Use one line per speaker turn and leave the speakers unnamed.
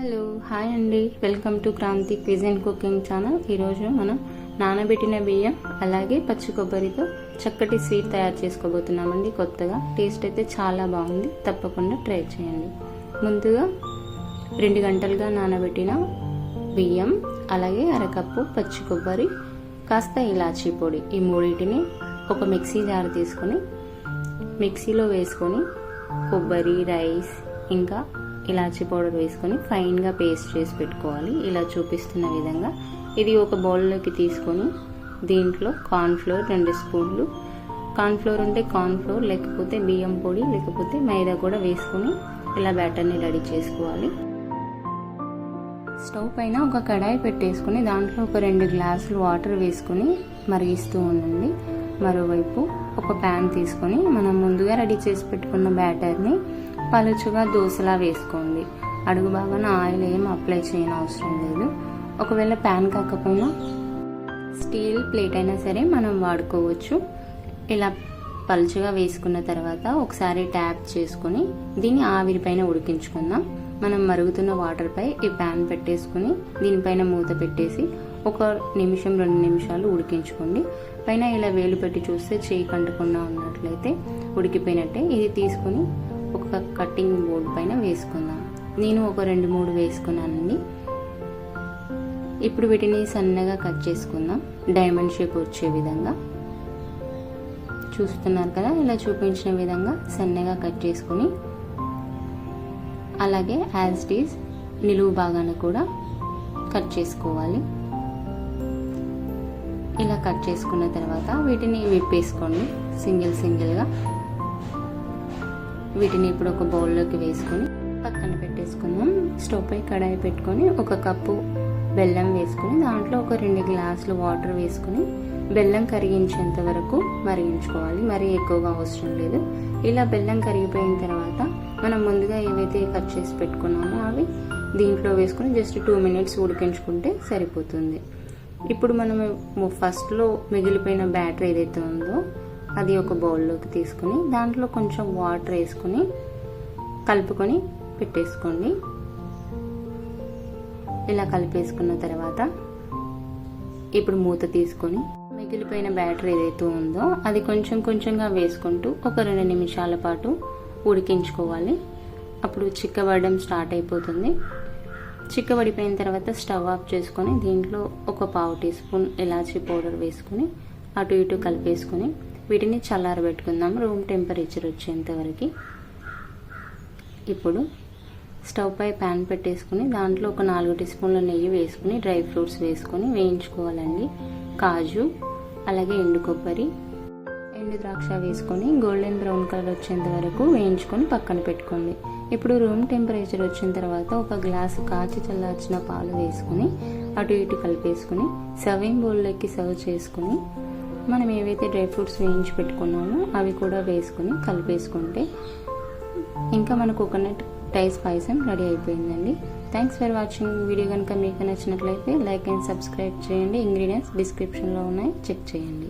Hello hi అండి, welcome to Kranthi quiz and cooking channel. ఈరోజు మనం నానబెట్టిన బియ్యం అలాగే పచ్చి కొబ్బరితో చక్కటి స్వీట్ తయారు చేసుకోబోతున్నామండి. కొత్తగా టేస్ట్ అయితే చాలా బాగుంది, తప్పకుండా ట్రై చేయండి. ముందుగా 2 గంటలుగా నానబెట్టిన బియ్యం అలాగే అరకప్పు పచ్చి కొబ్బరి, కాస్త ఇలాచీ పొడి, ఈ మూడింటిని ఒక మిక్సీ జార్ తీసుకొని మిక్సీలో వేసుకొని కొబ్బరి, రైస్ ఇంకా ఇలాచీ పౌడర్ వేసుకొని ఫైన్గా పేస్ట్ చేసి పెట్టుకోవాలి. ఇలా చూపిస్తున్న విధంగా ఇది ఒక బౌల్లోకి తీసుకొని దీంట్లో కార్న్ఫ్లోర్ 2 స్పూన్లు, కార్న్ఫ్లోర్ ఉంటే కార్న్ఫ్లోర్, లేకపోతే బియ్యం పొడి, లేకపోతే మైదా కూడా వేసుకొని ఇలా బ్యాటర్ని రెడీ చేసుకోవాలి. స్టవ్ పైన ఒక కడాయి పెట్టేసుకొని దాంట్లో ఒక 2 గ్లాసులు వాటర్ వేసుకొని మరిగిస్తూ ఉండండి. మరోవైపు ఒక ప్యాన్ తీసుకొని మనం ముందుగా రెడీ చేసి పెట్టుకున్న బ్యాటర్ని పలుచుగా దోశలా వేసుకోండి. అడుగు భాగాన ఆయిల్ ఏం అప్లై చేయని అవసరం లేదు. ఒకవేళ ప్యాన్ కాకపోయినా స్టీల్ ప్లేట్ అయినా సరే మనం వాడుకోవచ్చు. ఇలా పలుచుగా వేసుకున్న తర్వాత ఒకసారి ట్యాప్ చేసుకొని దీన్ని ఆవిరిపైన ఉడికించుకుందాం. మనం మరుగుతున్న వాటర్పై ఈ ప్యాన్ పెట్టేసుకుని దీనిపైన మూత పెట్టేసి 1 నిమిషం 2 నిమిషాలు ఉడికించుకోండి. పైన ఇలా వేలు పెట్టి చూస్తే చేయి కంటకుండా ఉన్నట్లయితే ఉడికిపోయినట్టే. ఇది తీసుకొని ఒక కట్టింగ్ బోర్డ్ పైన వేసుకుందాం. నేను ఒక 2-3 వేసుకున్నానండి. ఇప్పుడు వీటిని సన్నగా కట్ చేసుకుందాం, డైమండ్ షేప్ వచ్చే విధంగా. చూస్తున్నారు కదా, ఇలా చూపించిన విధంగా సన్నగా కట్ చేసుకుని అలాగే యాజ్ ఇట్ ఈజ్ నిలువు భాగాన్ని కూడా కట్ చేసుకోవాలి. ఇలా కట్ చేసుకున్న తర్వాత వీటిని విప్పేసుకోండి సింగిల్గా. వీటిని ఇప్పుడు ఒక బౌల్లోకి వేసుకొని పక్కన పెట్టేసుకుందాం. స్టవ్ పై కడాయి పెట్టుకొని 1 కప్పు బెల్లం వేసుకొని దాంట్లో ఒక 2 గ్లాసులు వాటర్ వేసుకొని బెల్లం కరిగించేంత వరకు మరిగించుకోవాలి. మరీ ఎక్కువగా అవసరం లేదు. ఇలా బెల్లం కరిగిపోయిన తర్వాత మనం ముందుగా ఏవైతే కట్ చేసి పెట్టుకున్నామో అవి దీంట్లో వేసుకొని జస్ట్ 2 మినిట్స్ ఉడికించుకుంటే సరిపోతుంది. ఇప్పుడు మనం ఫస్ట్లో మిగిలిపోయిన బ్యాటర్ ఏదైతే ఉందో అది ఒక బౌల్లోకి తీసుకుని దాంట్లో కొంచెం వాటర్ వేసుకొని కలుపుకొని పెట్టేసుకోండి. ఇలా కలిపేసుకున్న తర్వాత ఇప్పుడు మూత తీసుకొని మిగిలిపోయిన బ్యాటర్ ఏదైతే ఉందో అది కొంచెంగా వేసుకుంటూ ఒక 2 నిమిషాల పాటు ఉడికించుకోవాలి. అప్పుడు చిక్కబడడం స్టార్ట్ అయిపోతుంది. చిక్కబడిపోయిన తర్వాత స్టవ్ ఆఫ్ చేసుకొని దీంట్లో ఒక 1/2 టీ స్పూన్ ఇలాచీ పౌడర్ వేసుకొని అటు ఇటు కలిపేసుకొని వీటిని చల్లారబెట్టుకుందాం రూమ్ టెంపరేచర్ వచ్చేంత వరకు. ఇప్పుడు స్టవ్ పై ప్యాన్ పెట్టేసుకుని దాంట్లో ఒక 4 టీ స్పూన్ల నెయ్యి వేసుకుని డ్రై ఫ్రూట్స్ వేసుకొని వేయించుకోవాలండి. కాజు అలాగే ఎండు కొబ్బరి, ఎండు ద్రాక్ష వేసుకొని గోల్డెన్ బ్రౌన్ కలర్ వచ్చేంత వరకు వేయించుకొని పక్కన పెట్టుకోండి. ఇప్పుడు రూమ్ టెంపరేచర్ వచ్చిన తర్వాత ఒక గ్లాసు కాచి చల్లార్చిన పాలు వేసుకుని అటు ఇటు కలిపేసుకుని సర్వింగ్ బౌల్లోకి సర్వ్ చేసుకుని మనం ఏవైతే డ్రై ఫ్రూట్స్ వేయించి పెట్టుకున్నామో అవి కూడా వేసుకుని కలిపేసుకుంటే ఇంకా మన కోకోనట్ రైస్ పాయసం రెడీ అయిపోయిందండి. Thanks for watching. వీడియో కనుక మీకు నచ్చినట్లయితే లైక్ అండ్ సబ్స్క్రైబ్ చేయండి. ఇంగ్రీడియంట్స్ డిస్క్రిప్షన్లో ఉన్నాయి, చెక్ చేయండి.